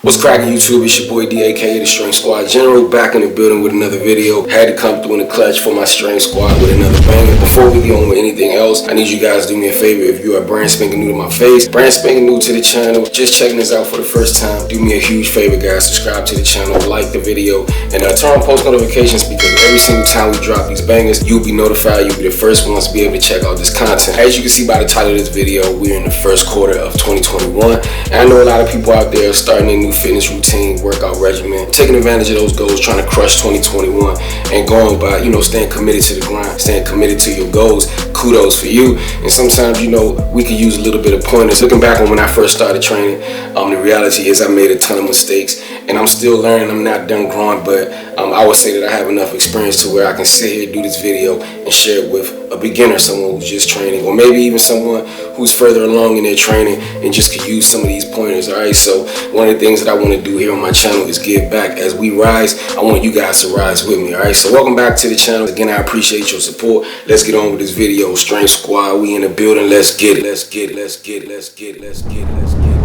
What's cracking YouTube? It's your boy D, aka the Strength Squad General, back in the building with another video. Had to come through in the clutch for my Strength Squad with another banger. Before we get on with anything else, I need you guys to do me a favor. If you are brand spanking new to my face, brand spanking new to the channel, just checking this out for the first time, do me a huge favor, guys. Subscribe to the channel, like the video, and turn on post notifications because every single time we drop these bangers, you'll be notified. You'll be the first ones to be able to check out this content. As you can see by the title of this video, we're in the first quarter of 2021, and I know a lot of people out there starting a new fitness routine, workout regimen, taking advantage of those goals, trying to crush 2021 and going by, staying committed to the grind, staying committed to your goals. Kudos for you. And sometimes, we could use a little bit of pointers. Looking back on when I first started training, the reality is I made a ton of mistakes and I'm still learning. I'm not done growing, but I would say that I have enough experience to where I can sit here, do this video and share it with a beginner, someone who's just training, or maybe even someone who's further along in their training and just could use some of these pointers. All right, so one of the things that I want to do here on my channel is give back. As we rise, I want you guys to rise with me. All right, so welcome back to the channel again. I appreciate your support. Let's get on with this video. Strength Squad, we in the building. Let's get it. Let's get it. Let's get it. Let's get it. Let's get it. Let's get it.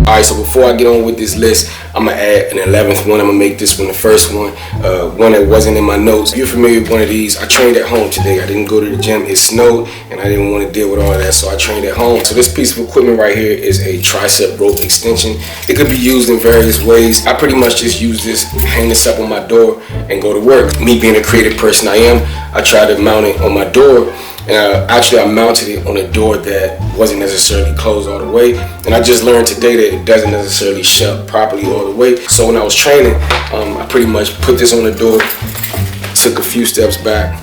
Alright, so before I get on with this list, I'm going to add an 11th one. I'm going to make this one the first one that wasn't in my notes. If you're familiar with one of these, I trained at home today. I didn't go to the gym. It snowed, and I didn't want to deal with all that, so I trained at home. So this piece of equipment right here is a tricep rope extension. It could be used in various ways. I pretty much just use this, hang this up on my door, and go to work. Me being a creative person I am, I try to mount it on my door. And actually, I mounted it on a door that wasn't necessarily closed all the way. And I just learned today that it doesn't necessarily shut properly all the way. So when I was training, I pretty much put this on the door, took a few steps back,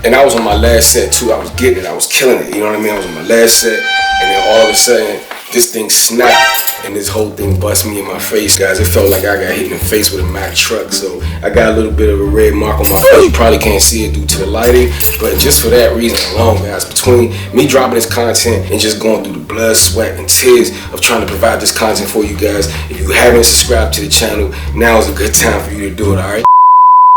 and I was on my last set too. I was getting it. I was killing it. You know what I mean? I was on my last set, and then all of a sudden, this thing snapped, and this whole thing bust me in my face, guys. It felt like I got hit in the face with a Mack truck, so I got a little bit of a red mark on my face. You probably can't see it due to the lighting, but just for that reason alone, guys, between me dropping this content and just going through the blood, sweat, and tears of trying to provide this content for you guys, if you haven't subscribed to the channel, now is a good time for you to do it, all right?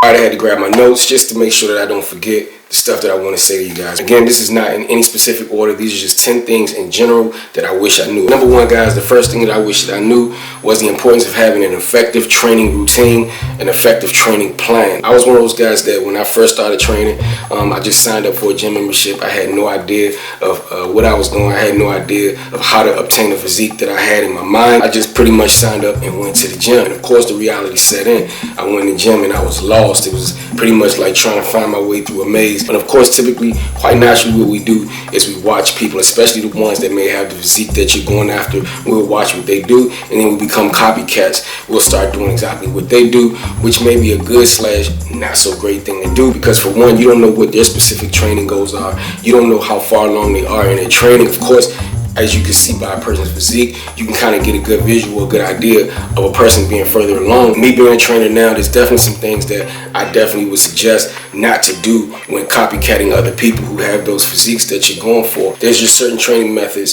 I had to grab my notes just to make sure that I don't forget the stuff that I want to say to you guys. Again, this is not in any specific order. These are just 10 things in general that I wish I knew. Number one, guys, the first thing that I wish that I knew was the importance of having an effective training routine, an effective training plan. I was one of those guys that when I first started training, I just signed up for a gym membership. I had no idea of what I was doing. I had no idea of how to obtain a physique that I had in my mind. I just pretty much signed up and went to the gym. And of course, the reality set in. I went to the gym and I was lost. It was pretty much like trying to find my way through a maze. And of course, typically, quite naturally, what we do is we watch people, especially the ones that may have the physique that you're going after. We'll watch what they do, and then we become copycats. We'll start doing exactly what they do, which may be a good / not so great thing to do, because for one, you don't know what their specific training goals are. You don't know how far along they are in their training. Of course, as you can see by a person's physique, you can kind of get a good visual, a good idea of a person being further along. Me being a trainer now, there's definitely some things that I definitely would suggest not to do when copycatting other people who have those physiques that you're going for. There's just certain training methods,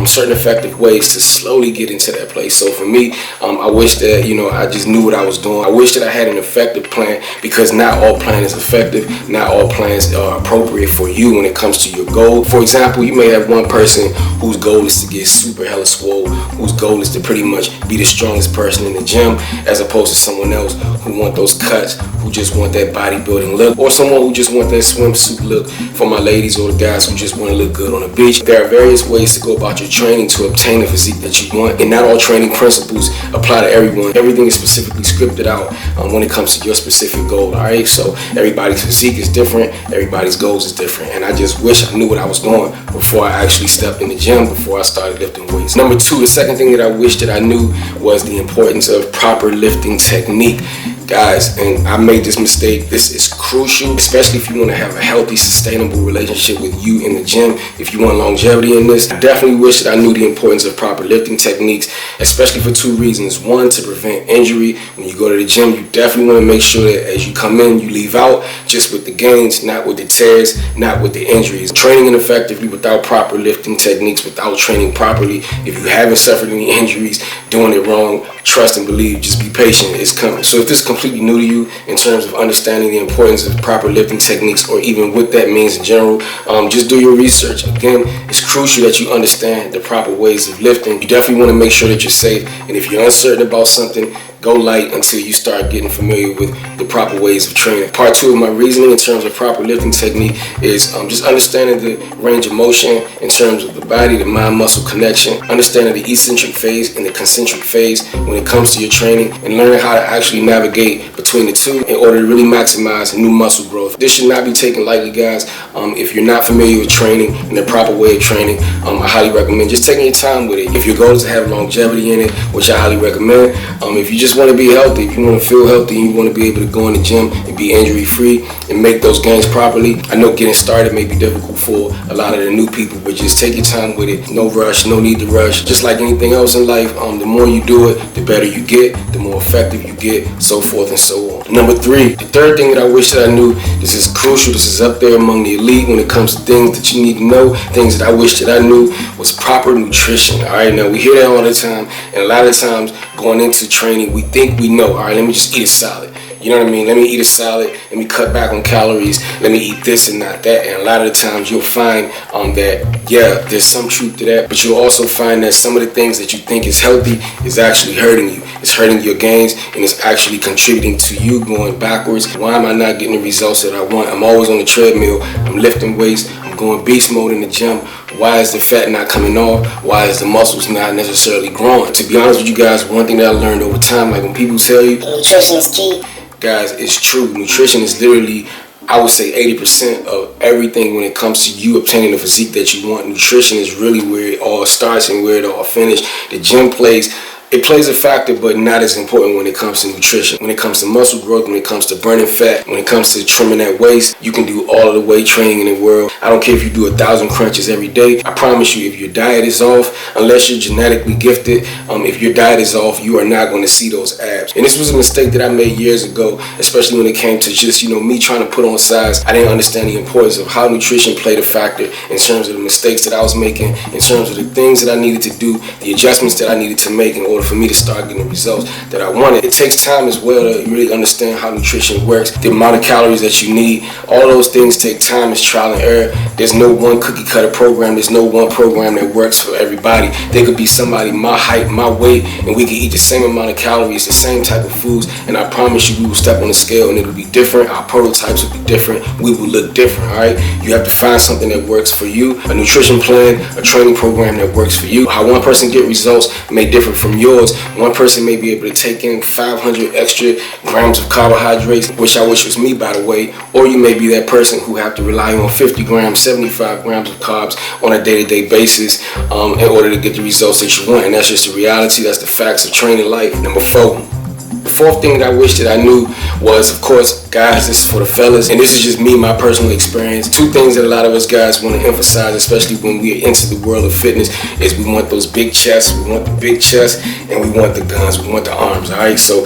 certain effective ways to slowly get into that place. So for me, I wish that, I just knew what I was doing. I wish that I had an effective plan, because not all plan is effective. Not all plans are appropriate for you when it comes to your goal. For example, you may have one person whose goal is to get super hella swole, whose goal is to pretty much be the strongest person in the gym, as opposed to someone else who want those cuts, who just want that bodybuilding look, or someone who just want that swimsuit look for my ladies, or the guys who just want to look good on the beach. There are various ways to go about your training to obtain the physique that you want, and not all training principles apply to everyone. Everything is specifically scripted out when it comes to your specific goal, all right? So everybody's physique is different, everybody's goals is different, and I just wish I knew what I was doing before I actually stepped in the gym, before I started lifting weights. Number two, the second thing that I wish that I knew was the importance of proper lifting technique. Guys, and I made this mistake. This is crucial, especially if you want to have a healthy, sustainable relationship with you in the gym. If you want longevity in this, I definitely wish that I knew the importance of proper lifting techniques, especially for two reasons. One, to prevent injury. When you go to the gym, you definitely want to make sure that as you come in, you leave out just with the gains, not with the tears, not with the injuries. Training ineffectively without proper lifting techniques, without training properly, if you haven't suffered any injuries, doing it wrong, trust and believe, just be patient, it's coming. So if this is completely new to you in terms of understanding the importance of proper lifting techniques, or even what that means in general, just do your research. Again, it's crucial that you understand the proper ways of lifting. You definitely want to make sure that you're safe, and if you're uncertain about something, go light until you start getting familiar with the proper ways of training. Part 2 of my reasoning in terms of proper lifting technique is just understanding the range of motion in terms of the body, the mind-muscle connection, understanding the eccentric phase and the concentric phase when it comes to your training, and learning how to actually navigate between the two in order to really maximize new muscle growth. This should not be taken lightly, guys. If you're not familiar with training and the proper way of training, I highly recommend just taking your time with it. If your goal is to have longevity in it, which I highly recommend, if you just want to be healthy, if you want to feel healthy, and you want to be able to go in the gym and be injury free and make those gains properly, I know getting started may be difficult for a lot of the new people, but just take your time with it. No rush, no need to rush. Just like anything else in life, the more you do it, the better you get, the more effective you get, so forth and so on. Number 3, the third thing that I wish that I knew, this is crucial, this is up there among the elite when it comes to things that you need to know, things that I wish that I knew, was proper nutrition. All right, now we hear that all the time, and a lot of times going into training, we think we know. All right, let me just eat a salad. You know what I mean? Let me eat a salad. Let me cut back on calories. Let me eat this and not that. And a lot of the times you'll find that, yeah, there's some truth to that. But you'll also find that some of the things that you think is healthy is actually hurting you. It's hurting your gains, and it's actually contributing to you going backwards. Why am I not getting the results that I want? I'm always on the treadmill. I'm lifting weights. I'm going beast mode in the gym. Why is the fat not coming off? Why is the muscles not necessarily growing? To be honest with you guys, one thing that I learned over time, like when people tell you nutrition is key, guys, it's true. Nutrition is literally, I would say, 80% of everything when it comes to you obtaining the physique that you want. Nutrition is really where it all starts and where it all finishes. The gym plays a factor, but not as important when it comes to nutrition. When it comes to muscle growth, when it comes to burning fat, when it comes to trimming that waist, you can do all of the weight training in the world. I don't care if you do 1,000 crunches every day. I promise you, if your diet is off, unless you're genetically gifted, if your diet is off, you are not going to see those abs. And this was a mistake that I made years ago, especially when it came to just, me trying to put on size. I didn't understand the importance of how nutrition played a factor in terms of the mistakes that I was making, in terms of the things that I needed to do, the adjustments that I needed to make in order for me to start getting the results that I wanted. It takes time as well to really understand how nutrition works, the amount of calories that you need. All those things take time. It's trial and error. There's no one cookie cutter program. There's no one program that works for everybody. There could be somebody my height, my weight, and we can eat the same amount of calories, the same type of foods, and I promise you we will step on the scale and it'll be different. Our prototypes will be different. We will look different, all right? You have to find something that works for you, a nutrition plan, a training program that works for you. How one person get results may differ from yours. One person may be able to take in 500 extra grams of carbohydrates, which I wish was me, by the way, or you may be that person who have to rely on 50 grams, 75 grams of carbs on a day-to-day basis in order to get the results that you want. And that's just the reality. That's the facts of training life. Number 4. The fourth thing that I wish that I knew was, of course, guys, this is for the fellas, and this is just me, my personal experience. 2 things that a lot of us guys want to emphasize, especially when we are into the world of fitness, is we want those big chests, we want the big chest, and we want the guns, we want the arms, all right? So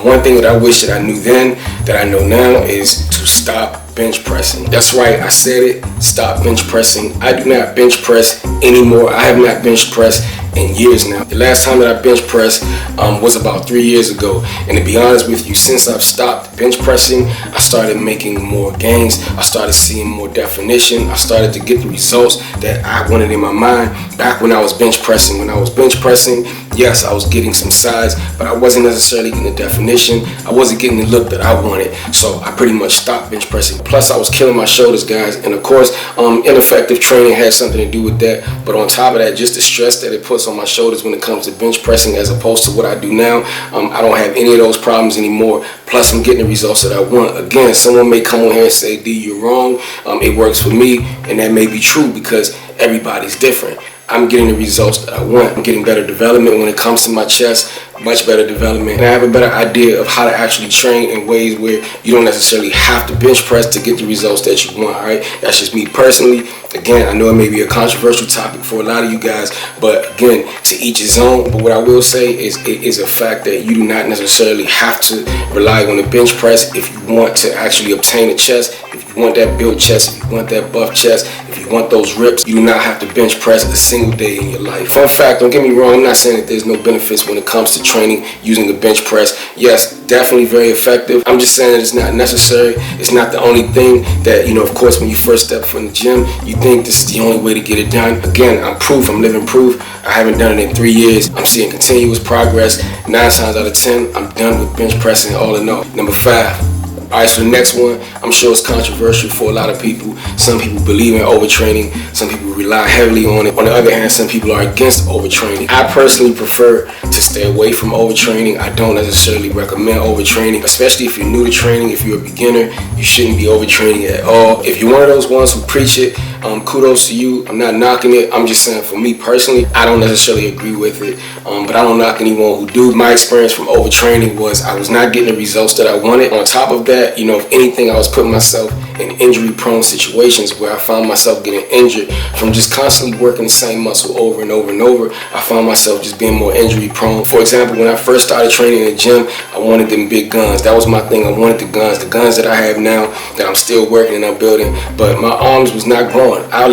one thing that I wish that I knew then, that I know now, is to stop bench pressing. That's right, I said it, stop bench pressing. I do not bench press anymore. I have not bench pressed in years now. The last time that I bench pressed was about 3 years ago. And to be honest with you, since I've stopped bench pressing, I started making more gains. I started seeing more definition. I started to get the results that I wanted in my mind back when I was bench pressing. When I was bench pressing, yes, I was getting some size, but I wasn't necessarily getting the definition. I wasn't getting the look that I wanted. So I pretty much stopped bench pressing. Plus, I was killing my shoulders, guys. And of course, ineffective training has something to do with that. But on top of that, just the stress that it puts on my shoulders when it comes to bench pressing as opposed to what I do now, I don't have any of those problems anymore. Plus, I'm getting the results that I want. Again, someone may come on here and say, D, you're wrong. It works for me. And that may be true because everybody's different. I'm getting the results that I want. I'm getting better development when it comes to my chest, much better development. And I have a better idea of how to actually train in ways where you don't necessarily have to bench press to get the results that you want, all right? That's just me personally. Again, I know it may be a controversial topic for a lot of you guys, but again, to each his own. But what I will say is a fact that you do not necessarily have to rely on the bench press if you want to actually obtain a chest. If you want that built chest, if you want that buff chest, if you want those rips, you do not have to bench press a single day in your life. Fun fact, don't get me wrong, I'm not saying that there's no benefits when it comes to training using a bench press. Yes, definitely very effective. I'm just saying that it's not necessary. It's not the only thing that, of course, when you first step foot in the gym, you think this is the only way to get it done. Again, I'm living proof. I haven't done it in 3 years. I'm seeing continuous progress. 9 times out of 10, I'm done with bench pressing all in all. Number 5. All right, so the next one, I'm sure it's controversial for a lot of people. Some people believe in overtraining. Some people rely heavily on it. On the other hand, some people are against overtraining. I personally prefer to stay away from overtraining. I don't necessarily recommend overtraining, especially if you're new to training. If you're a beginner, you shouldn't be overtraining at all. If you're one of those ones who preach it, kudos to you. I'm not knocking it. I'm just saying, for me personally, I don't necessarily agree with it, but I don't knock anyone who do. My experience from overtraining was I was not getting the results that I wanted. On top of that, if anything, I was putting myself in injury-prone situations where I found myself getting injured from just constantly working the same muscle over and over and over. I found myself just being more injury-prone. For example, when I first started training in the gym, I wanted them big guns. That was my thing. I wanted the guns that I have now that I'm still working and I'm building, but my arms was not growing. I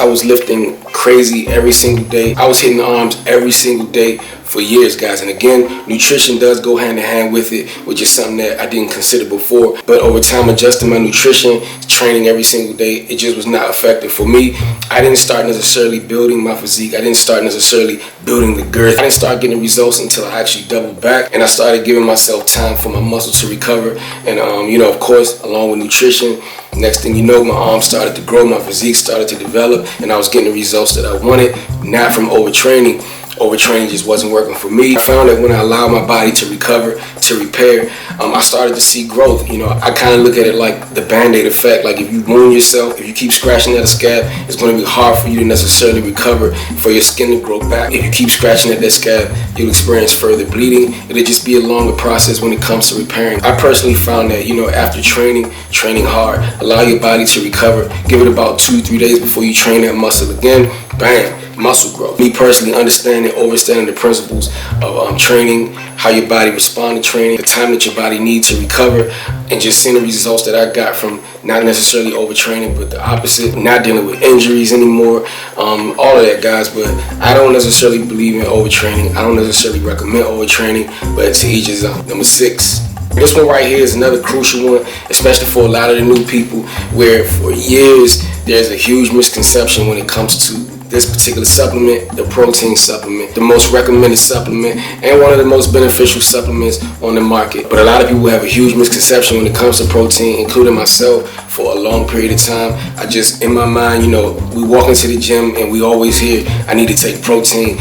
was lifting crazy every single day. I was hitting the arms every single day for years, guys. And again, nutrition does go hand in hand with it, which is something that I didn't consider before. But over time, adjusting my nutrition, training every single day, it just was not effective for me. I didn't start necessarily building my physique. I didn't start necessarily building the girth. I didn't start getting results until I actually doubled back and I started giving myself time for my muscles to recover. And of course, along with nutrition, next thing you know, my arms started to grow, my physique started to develop, and I was getting the results that I wanted, not from overtraining. Overtraining just wasn't working for me. I found that when I allowed my body to recover, to repair, I started to see growth. I kind of look at it like the Band-Aid effect. Like if you wound yourself, if you keep scratching at a scab, it's going to be hard for you to necessarily recover, for your skin to grow back. If you keep scratching at that scab, you'll experience further bleeding. It'll just be a longer process when it comes to repairing. I personally found that, after training hard, allow your body to recover, give it about 2-3 days before you train that muscle again, bam, muscle growth. Me personally, understanding, understanding the principles of training, how your body responds to training, the time that your body needs to recover, and just seeing the results that I got from not necessarily overtraining, but the opposite, not dealing with injuries anymore, all of that, guys. But I don't necessarily believe in overtraining. I don't necessarily recommend overtraining, but to each his own. Number 6. This one right here is another crucial one, especially for a lot of the new people, where for years there's a huge misconception when it comes to this particular supplement, the protein supplement, the most recommended supplement and one of the most beneficial supplements on the market. But a lot of people have a huge misconception when it comes to protein, including myself, for a long period of time. I just, in my mind, we walk into the gym and we always hear, I need to take protein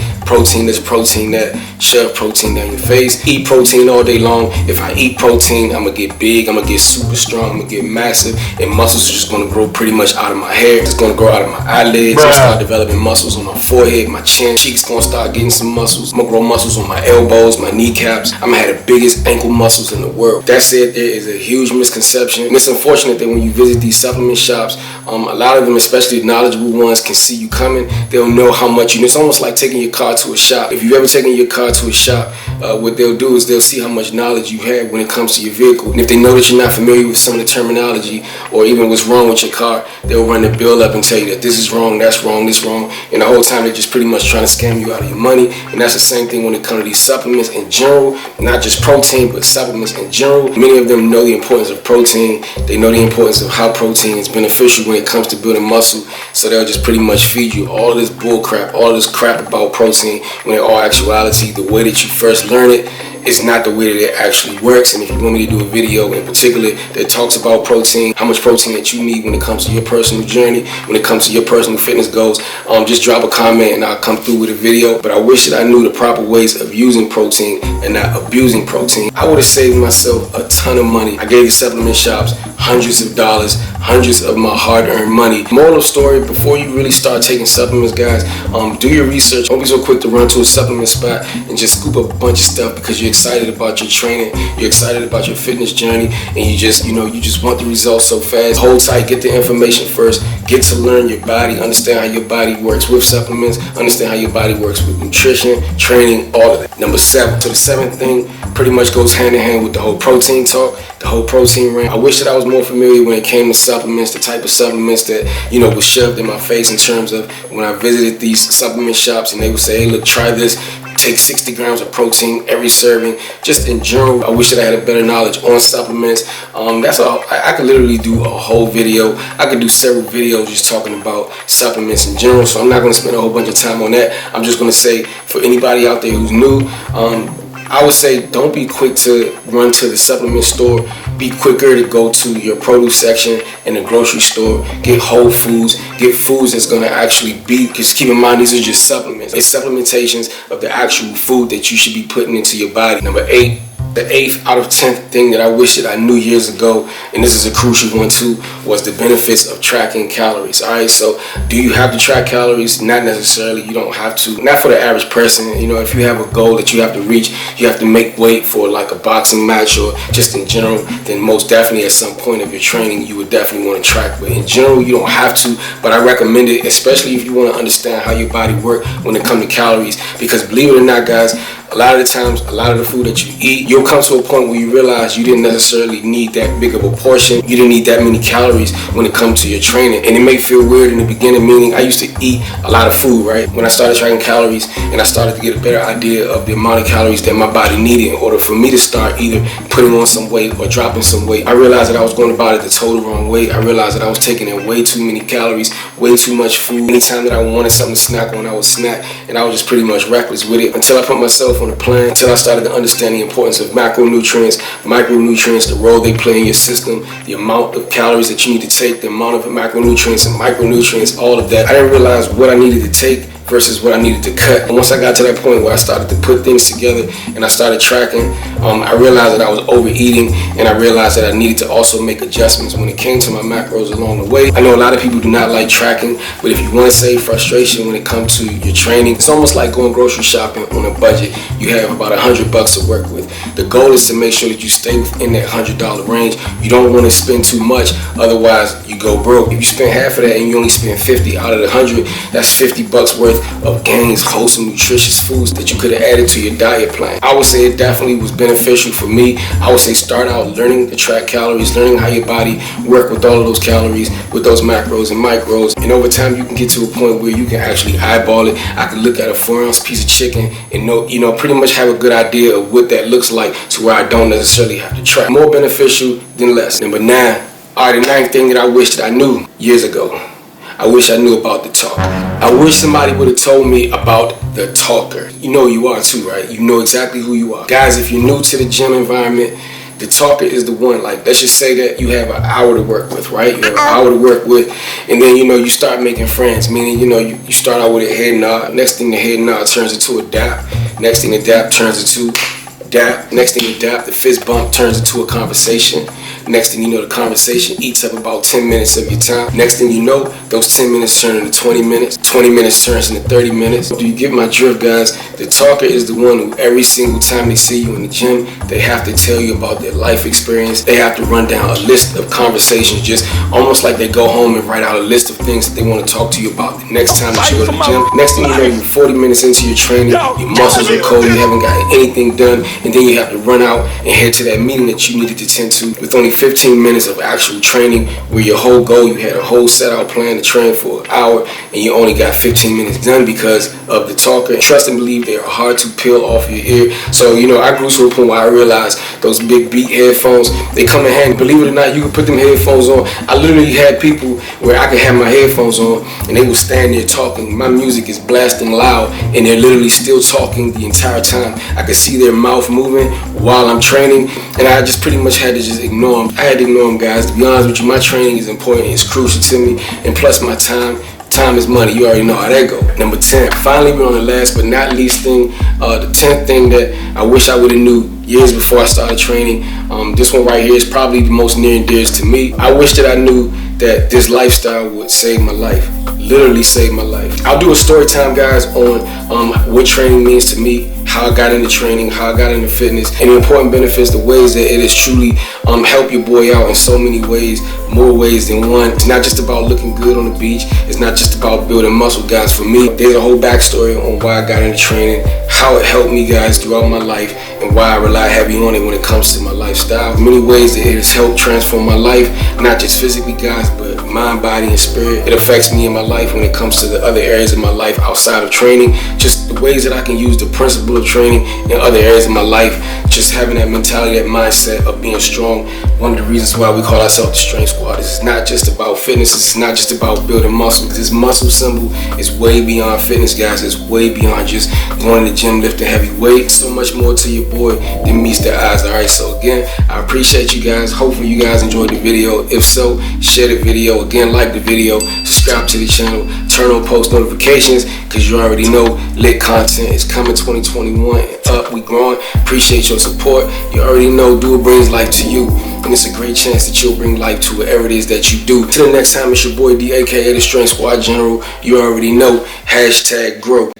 this, protein that, shove protein down your face, eat protein all day long. If I eat protein, I'm gonna get big, I'm gonna get super strong, I'm gonna get massive, and muscles are just gonna grow pretty much out of my hair. It's gonna grow out of my eyelids. I'll start developing muscles on my forehead, my chin, cheeks gonna start getting some muscles. I'm gonna grow muscles on my elbows, my kneecaps. I'm gonna have the biggest ankle muscles in the world. That said, there is a huge misconception, and it's unfortunate that when you visit these supplement shops, a lot of them, especially the knowledgeable ones, can see you coming. They'll know how much it's almost like taking your car to a shop. If you've ever taken your car to a shop, what they'll do is they'll see how much knowledge you have when it comes to your vehicle. And if they know that you're not familiar with some of the terminology or even what's wrong with your car, they'll run the bill up and tell you that this is wrong, that's wrong, this wrong. And the whole time they're just pretty much trying to scam you out of your money. And that's the same thing when it comes to these supplements in general, not just protein, but supplements in general. Many of them know the importance of protein. They know the importance of how protein is beneficial when it comes to building muscle. So they'll just pretty much feed you all this bull crap, all this crap about protein, when in all actuality, the way that you first learn it is not the way that it actually works. And if you want me to do a video in particular that talks about protein, how much protein that you need when it comes to your personal journey, when it comes to your personal fitness goals, just drop a comment and I'll come through with a video. But I wish that I knew the proper ways of using protein and not abusing protein. I would have saved myself a ton of money. I gave the supplement shops hundreds of dollars, hundreds of my hard-earned money. Moral of the story, before you really start taking supplements, guys, do your research. Don't be so quick to run to a supplement spot and just scoop up a bunch of stuff because you're excited about your training, you're excited about your fitness journey, and you just want the results so fast. Hold tight, get the information first, get to learn your body, understand how your body works with supplements, understand how your body works with nutrition, training, all of that. Number 7. So the 7th thing pretty much goes hand in hand with the whole protein talk, the whole protein rant. I wish that I was more familiar when it came to supplements, the type of supplements that, was shoved in my face in terms of when I visited these supplement shops and they would say, hey, look, try this. Take 60 grams of protein every serving. Just in general, I wish that I had a better knowledge on supplements. That's all. I could literally do a whole video. I could do several videos just talking about supplements in general. So I'm not going to spend a whole bunch of time on that. I'm just going to say, for anybody out there who's new, I would say don't be quick to run to the supplement store. Be quicker to go to your produce section in the grocery store. Get whole foods. Get foods that's going to actually be, because keep in mind, these are just supplements. It's supplementations of the actual food that you should be putting into your body. Number 8. The 8th out of 10th thing that I wish that I knew years ago, and this is a crucial one too, was the benefits of tracking calories. Alright, so do you have to track calories? Not necessarily. You don't have to. Not for the average person. If you have a goal that you have to reach, you have to make weight for like a boxing match or just in general, then most definitely at some point of your training, you would definitely want to track. But in general, you don't have to, but I recommend it, especially if you want to understand how your body works when it comes to calories, because believe it or not, guys, a lot of the times, a lot of the food that you eat, you'll come to a point where you realize you didn't necessarily need that big of a portion. You didn't need that many calories when it comes to your training. And it may feel weird in the beginning, meaning I used to eat a lot of food, right? When I started tracking calories and I started to get a better idea of the amount of calories that my body needed in order for me to start either putting on some weight or dropping some weight, I realized that I was going about it the total wrong way. I realized that I was taking in way too many calories, way too much food. Anytime that I wanted something to snack on, I would snack, and I was just pretty much reckless with it until I put myself on a plan, until I started to understand the importance of macronutrients, micronutrients, the role they play in your system, the amount of calories that you need to take, the amount of macronutrients and micronutrients, all of that. I didn't realize what I needed to take versus what I needed to cut. And once I got to that point where I started to put things together and I started tracking, I realized that I was overeating, and I realized that I needed to also make adjustments when it came to my macros along the way. I know a lot of people do not like tracking, but if you want to save frustration when it comes to your training, it's almost like going grocery shopping on a budget. You have about $100 to work with. The goal is to make sure that you stay within that $100 range. You don't want to spend too much, otherwise you go broke. If you spend half of that and you only spend 50 out of the 100, that's $50 worth of gains, wholesome, nutritious foods that you could have added to your diet plan. I would say it definitely was beneficial for me. I would say start out learning to track calories, learning how your body work with all of those calories, with those macros and micros, and over time you can get to a point where you can actually eyeball it. I could look at a 4-ounce piece of chicken and know, pretty much have a good idea of what that looks like, to where I don't necessarily have to track. More beneficial than less. Number 9. Alright, the 9th thing that I wish that I knew years ago. I wish I knew about the talker. I wish somebody would have told me about the talker. You know you are too, right? You know exactly who you are. Guys, if you're new to the gym environment, the talker is the one. Like, let's just say that you have an hour to work with, right? You have an hour to work with, and then, you start making friends. Meaning, you start out with a head nod. Next thing, the head nod turns into a dap. Next thing, the dap turns into dap. Next thing, the dap, the fist bump turns into a conversation. Next thing you know, the conversation eats up about 10 minutes of your time. Next thing you know, those 10 minutes turn into 20 minutes. 20 minutes turns into 30 minutes. Do you get my drift, guys? The talker is the one who every single time they see you in the gym, they have to tell you about their life experience. They have to run down a list of conversations, just almost like they go home and write out a list of things that they want to talk to you about the next time that you go to the gym. Next thing you know, you're 40 minutes into your training, your muscles are cold, you haven't got anything done, and then you have to run out and head to that meeting that you needed to attend to with only 15 minutes of actual training, where your whole goal, you had a whole set out plan to train for an hour, and you only got 15 minutes done because of the talker. Trust and believe, they are hard to peel off your ear. So, I grew to a point where I realized those big Beat headphones, they come in handy. Believe it or not, you can put them headphones on. I literally had people where I could have my headphones on and they will stand there talking. My music is blasting loud and they're literally still talking the entire time. I could see their mouth moving while I'm training, and I just pretty much had to just ignore them. I had to ignore them, guys. To be honest with you, my training is important, it's crucial to me, and plus my time time is money. You already know how that go. Number 10, finally we're on the last but not least thing, the 10th thing that I wish I would have knew years before I started training. This one right here is probably the most near and dearest to me. I wish that I knew that this lifestyle would save my life, literally save my life. I'll do a story time, guys, on what training means to me, how I got into training, how I got into fitness, and the important benefits, the ways that it has truly helped your boy out in so many ways, more ways than one. It's not just about looking good on the beach. It's not just about building muscle, guys. For me, there's a whole backstory on why I got into training, how it helped me, guys, throughout my life, and why I rely heavy on it when it comes to my lifestyle. In many ways that it has helped transform my life, not just physically, guys, but mind, body, and spirit. It affects me in my life when it comes to the other areas of my life outside of training. Just the ways that I can use the principle of training in other areas of my life. Just having that mentality, that mindset of being strong. One of the reasons why we call ourselves the Strength Squad is it's not just about fitness. It's not just about building muscle. This muscle symbol is way beyond fitness, guys. It's way beyond just going to the gym, lifting heavy weight. So much more to your boy than meets the eyes. All right, so again, I appreciate you guys. Hopefully you guys enjoyed the video. If so, share the video. Again, like the video, subscribe to the channel, turn on post notifications, because you already know lit content is coming 2021 and up. We growing. Appreciate your support. You already know do it brings life to you, and it's a great chance that you'll bring life to whatever it is that you do. Till the next time, it's your boy D, aka the Strength Squad General. You already know, #grow.